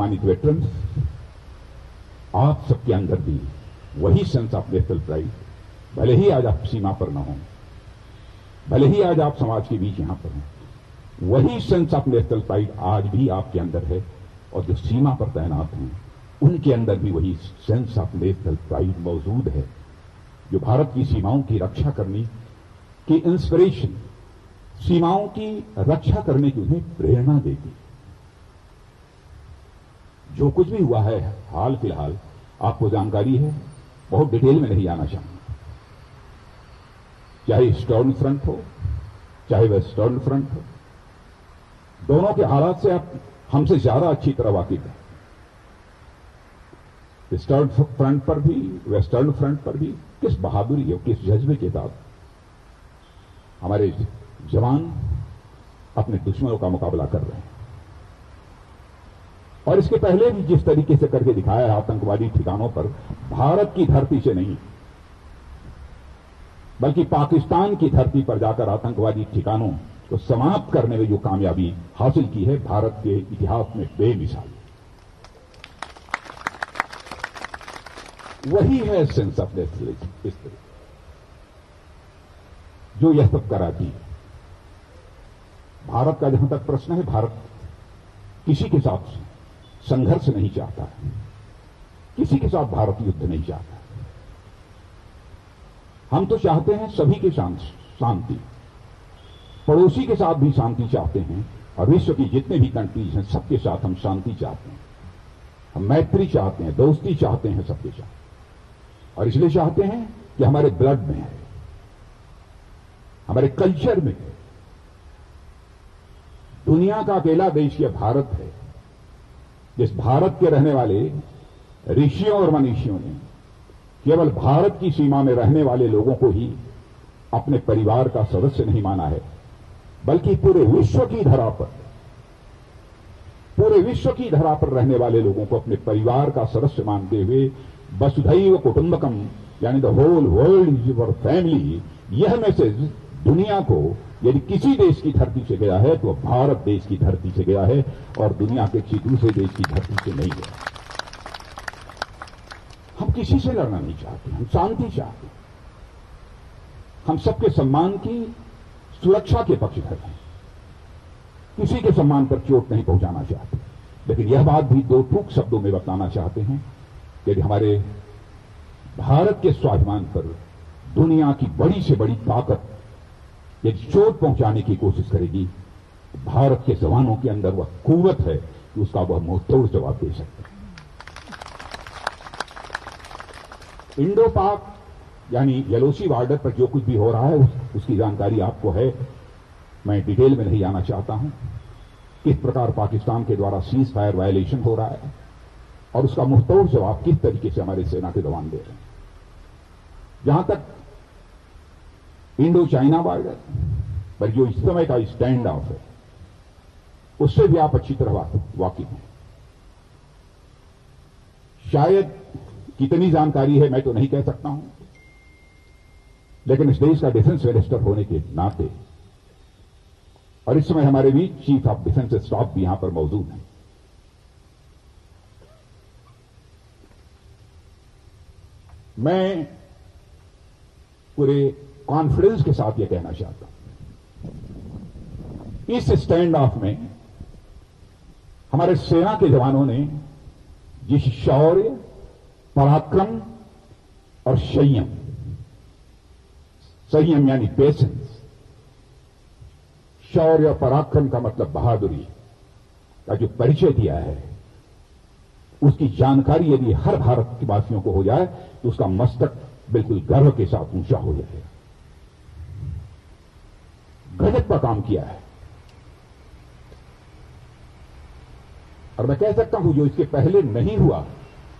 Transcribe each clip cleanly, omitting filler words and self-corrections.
सम्मानित वेटरन्स, आप सबके अंदर भी वही सेंस ऑफ नेशनल प्राइड, भले ही आज आप सीमा पर न हो, भले ही आज आप समाज के बीच यहां पर हो, वही सेंस ऑफ नेशनल प्राइड आज भी आपके अंदर है। और जो सीमा पर तैनात हैं उनके अंदर भी वही सेंस ऑफ नेशनल प्राइड मौजूद है, जो भारत की सीमाओं की रक्षा करने की इंस्पिरेशन, सीमाओं की रक्षा करने की उन्हें प्रेरणा देती। जो कुछ भी हुआ है हाल फिलहाल आपको जानकारी है, बहुत डिटेल में नहीं जाना चाहूंगा, चाहे ईस्टर्न फ्रंट हो चाहे वेस्टर्न फ्रंट हो, दोनों के हालात से आप हमसे ज्यादा अच्छी तरह वाकिफ हैं। ईस्टर्न फ्रंट पर भी वेस्टर्न फ्रंट पर भी किस बहादुरी और किस जज्बे के साथ हमारे जवान अपने दुश्मनों का मुकाबला कर रहे हैं। और इसके पहले भी जिस तरीके से करके दिखाया है आतंकवादी ठिकानों पर, भारत की धरती से नहीं बल्कि पाकिस्तान की धरती पर जाकर आतंकवादी ठिकानों को समाप्त करने में जो कामयाबी हासिल की है, भारत के इतिहास में बेमिसाल। वही है सेंस ऑफ नेशनलिज्म, इस तरह जो यह सब कराती है। भारत का जहां तक प्रश्न है, भारत किसी के साथ संघर्ष नहीं चाहता है, किसी के साथ भारत युद्ध नहीं चाहता। हम तो चाहते हैं सभी के शांति, पड़ोसी के साथ भी शांति चाहते हैं, और विश्व की जितने भी कंट्रीज हैं सबके साथ हम शांति चाहते हैं, हम मैत्री चाहते हैं, दोस्ती चाहते हैं सबके साथ। और इसलिए चाहते हैं कि हमारे ब्लड में है, हमारे कल्चर में है। दुनिया का अकेला देश यह भारत है जिस भारत के रहने वाले ऋषियों और मनीषियों ने केवल भारत की सीमा में रहने वाले लोगों को ही अपने परिवार का सदस्य नहीं माना है, बल्कि पूरे विश्व की धरा पर रहने वाले लोगों को अपने परिवार का सदस्य मानते हुए वसुधैव कुटुंबकम, यानी the whole world is your family, यह मैसेज दुनिया को यदि किसी देश की धरती से गया है तो भारत देश की धरती से गया है, और दुनिया के किसी दूसरे देश की धरती से नहीं गया। हम किसी से लड़ना नहीं चाहते, हम शांति चाहते हैं, हम सबके सम्मान की सुरक्षा के पक्षधर हैं, किसी के सम्मान पर चोट नहीं पहुंचाना चाहते। लेकिन यह बात भी दो टूक शब्दों में बताना चाहते हैं, यदि हमारे भारत के स्वाभिमान पर दुनिया की बड़ी से बड़ी ताकत यदि चोट पहुंचाने की कोशिश करेगी, तो भारत के जवानों के अंदर वह कुव्वत है कि उसका वह मुंहतोड़ जवाब दे सकते हैं। इंडो पाक यानी यलोसी बॉर्डर पर जो कुछ भी हो रहा है उसकी जानकारी आपको है, मैं डिटेल में नहीं जाना चाहता हूं। किस प्रकार पाकिस्तान के द्वारा सीज फायर वायलेशन हो रहा है और उसका मुंहतोड़ जवाब किस तरीके से हमारे सेना के जवान दे रहे हैं। जहां तक इंडो चाइना बॉर्डर पर जो इस समय का स्टैंड ऑफ है, उससे भी आप अच्छी तरह वाकिफ हैं। शायद कितनी जानकारी है मैं तो नहीं कह सकता हूं, लेकिन इस देश का डिफेंस मिनिस्टर होने के नाते, और इस समय हमारे बीच चीफ ऑफ डिफेंस स्टाफ भी यहां पर मौजूद है, मैं पूरे कॉन्फिडेंस के साथ यह कहना चाहता हूं, इस स्टैंड ऑफ में हमारे सेना के जवानों ने जिस शौर्य, पराक्रम और संयम यानी पेशेंस, शौर्य और पराक्रम का मतलब बहादुरी का जो परिचय दिया है, उसकी जानकारी यदि हर भारत के वासियों को हो जाए तो उसका मस्तक बिल्कुल गर्व के साथ ऊंचा हो जाएगा। गजब का काम किया है, और मैं कह सकता हूं जो इसके पहले नहीं हुआ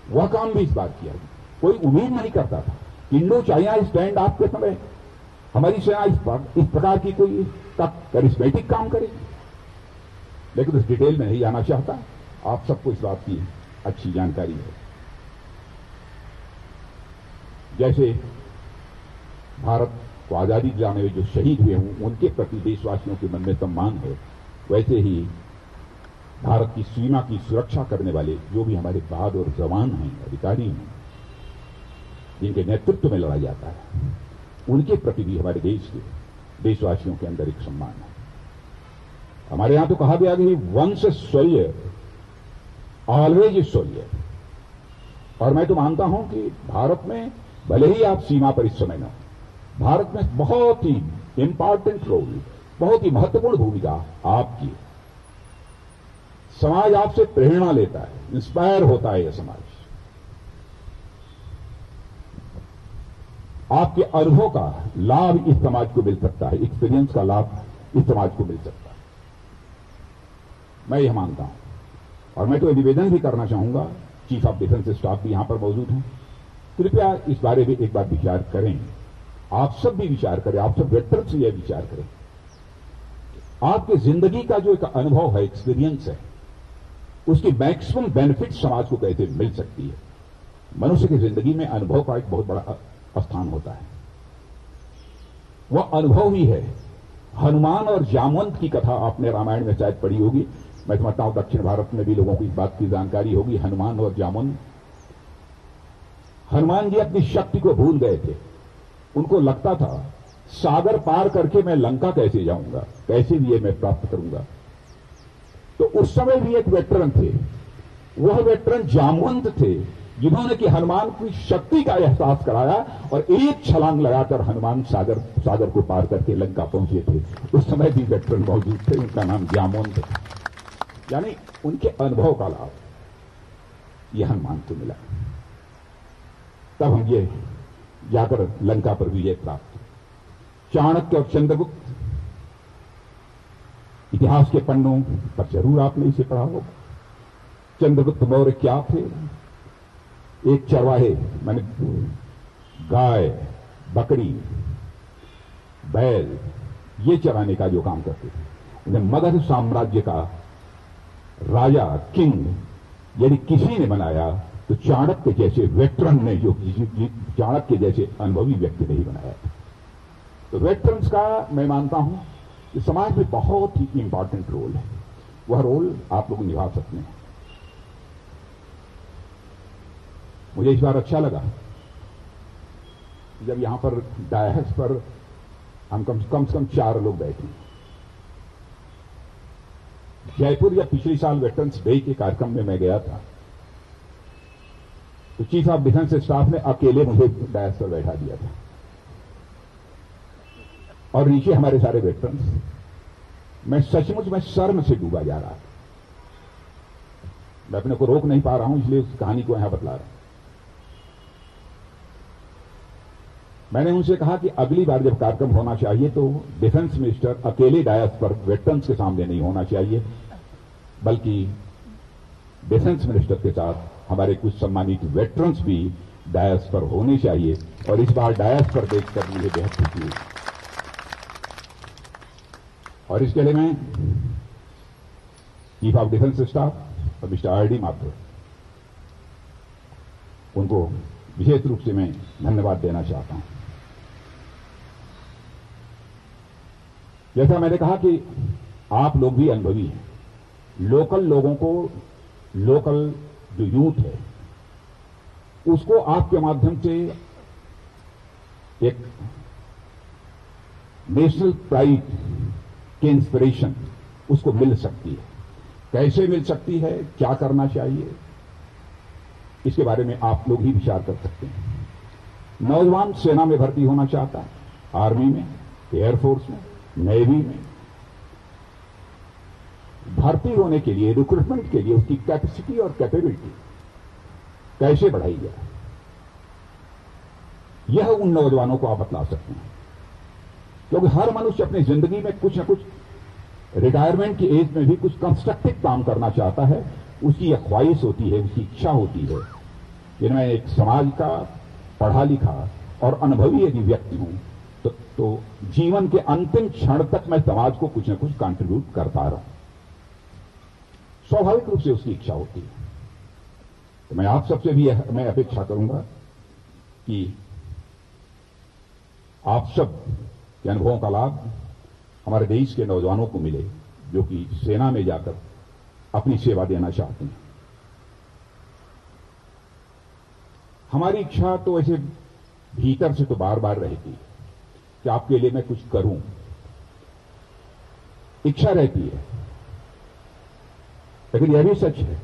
वह काम भी इस बार किया। कोई उम्मीद नहीं करता था इंडो चाइना स्टैंड ऑफ के समय हमारी सेना इस प्रकार की कोई करिश्मेटिक काम करेगी, लेकिन उस डिटेल में नहीं जाना चाहता। आप सबको इस बात की अच्छी जानकारी है। जैसे भारत को आजादी दिलाने में जो शहीद हुए हों उनके प्रति देशवासियों के मन में सम्मान है, वैसे ही भारत की सीमा की सुरक्षा करने वाले जो भी हमारे बहादुर जवान हैं, अधिकारी हैं, जिनके नेतृत्व में लड़ा जाता है, उनके प्रति भी हमारे देश के देशवासियों के अंदर एक सम्मान है। हमारे यहां तो कहा गया कि once soldier always is soldier, और मैं तो मानता हूं कि भारत में भले ही आप सीमा पर इस समय न, भारत में बहुत ही इंपॉर्टेंट रोल, बहुत ही महत्वपूर्ण भूमिका आपकी। समाज आपसे प्रेरणा लेता है, इंस्पायर होता है यह समाज। आपके अनुभव का लाभ इस समाज को मिल सकता है, एक्सपीरियंस का लाभ इस समाज को मिल सकता है, मैं यह मानता हूं। और मैं तो निवेदन भी करना चाहूंगा, चीफ ऑफ डिफेंस स्टाफ भी यहां पर मौजूद हैं, कृपया इस बारे में एक बार विचार करें। आप सब भी विचार करें, आप सब वेटरन्स से यह विचार करें, आपकी जिंदगी का जो एक अनुभव है, एक्सपीरियंस है, उसकी मैक्सिमम बेनिफिट समाज को कैसे मिल सकती है। मनुष्य की जिंदगी में अनुभव का एक बहुत बड़ा स्थान होता है, वह अनुभव ही है। हनुमान और जामवंत की कथा आपने रामायण में शायद पढ़ी होगी, मैं समझता हूं दक्षिण भारत में भी लोगों को इस बात की जानकारी होगी। हनुमान और जामवंत, हनुमान जी अपनी शक्ति को भूल गए थे, उनको लगता था सागर पार करके मैं लंका कैसे जाऊंगा, कैसे लिए मैं प्राप्त करूंगा। तो उस समय भी एक वेटरन थे, वह वेटरन जामवंत थे, जिन्होंने कि हनुमान की शक्ति का एहसास कराया और एक छलांग लगाकर हनुमान सागर को पार करके लंका पहुंचे थे। उस समय भी वेटरन मौजूद थे, उनका नाम जामवंत था। यानी उनके अनुभव का लाभ यह हनुमान को मिला, तब हम ये जाकर लंका पर विजय प्राप्त। चाणक्य और चंद्रगुप्त, इतिहास के पन्नों पर जरूर आपने इसे पढ़ा होगा। चंद्रगुप्त मौर्य क्या थे? एक चरवाहे, माने गाय, बकरी, बैल, ये चराने का जो काम करते थे। उन्हें मगध साम्राज्य का राजा, किंग यदि किसी ने बनाया तो चाणक्य जैसे वेटरन ने, जो चाणक्य जैसे अनुभवी व्यक्ति ने ही बनाया। तो वेटरन्स का मैं मानता हूं कि समाज में बहुत ही इंपॉर्टेंट रोल है, वह रोल आप लोग निभा सकते हैं। मुझे इस बार अच्छा लगा जब यहां पर डायस पर हम कम से कम 4 लोग बैठे। जयपुर या पिछले साल वेटरन्स डे के कार्यक्रम में मैं गया था, तो चीफ ऑफ डिफेंस स्टाफ ने अकेले मुझे डायस पर बैठा दिया था और नीचे हमारे सारे वेटरन्स। मैं सचमुच में शर्म से डूबा जा रहा था, मैं अपने को रोक नहीं पा रहा हूं, इसलिए उस कहानी को यहां बतला रहा हूं। मैंने उनसे कहा कि अगली बार जब कार्यक्रम होना चाहिए तो डिफेंस मिनिस्टर अकेले डायस पर वेटरन्स के सामने नहीं होना चाहिए, बल्कि डिफेंस मिनिस्टर के साथ हमारे कुछ सम्मानित वेटरन्स भी डायस पर होने चाहिए। और इस बार डायस पर देखकर मुझे बेहद खुशी हुई। और इसके लिए मैं चीफ ऑफ डिफेंस स्टाफ और मिस्टर आर डी माथुर, उनको विशेष रूप से मैं धन्यवाद देना चाहता हूं। जैसा मैंने कहा कि आप लोग भी अनुभवी हैं, लोकल लोगों को, लोकल जो यूथ है उसको आपके माध्यम से एक नेशनल प्राइड की इंस्पिरेशन उसको मिल सकती है। कैसे मिल सकती है, क्या करना चाहिए, इसके बारे में आप लोग ही विचार कर सकते हैं। नौजवान सेना में भर्ती होना चाहता है, आर्मी में, एयरफोर्स में, नेवी में भर्ती होने के लिए, रिक्रूटमेंट के लिए उसकी कैपेसिटी और कैपेबिलिटी कैसे बढ़ाई जाए, यह उन नौजवानों को आप बतला सकते हैं। क्योंकि हर मनुष्य अपनी जिंदगी में कुछ न कुछ रिटायरमेंट की एज में भी कुछ कंस्ट्रक्टिव काम करना चाहता है, उसकी यह ख्वाहिश होती है, उसकी इच्छा होती है कि मैं एक समाज का पढ़ा लिखा और अनुभवी यदि व्यक्ति हूं तो जीवन के अंतिम क्षण तक मैं समाज को कुछ न कुछ कंट्रीब्यूट करता रहूं। स्वाभाविक रूप से उसकी इच्छा होती है। तो मैं आप सबसे भी मैं अपेक्षा करूंगा कि आप सब के अनुभवों का लाभ हमारे देश के नौजवानों को मिले, जो कि सेना में जाकर अपनी सेवा देना चाहते हैं। हमारी इच्छा तो ऐसे भीतर से तो बार बार रहती है कि आपके लिए मैं कुछ करूं, इच्छा रहती है, लेकिन यह भी सच है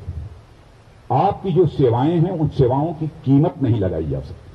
आपकी जो सेवाएं हैं उन सेवाओं की कीमत नहीं लगाई जा सकती।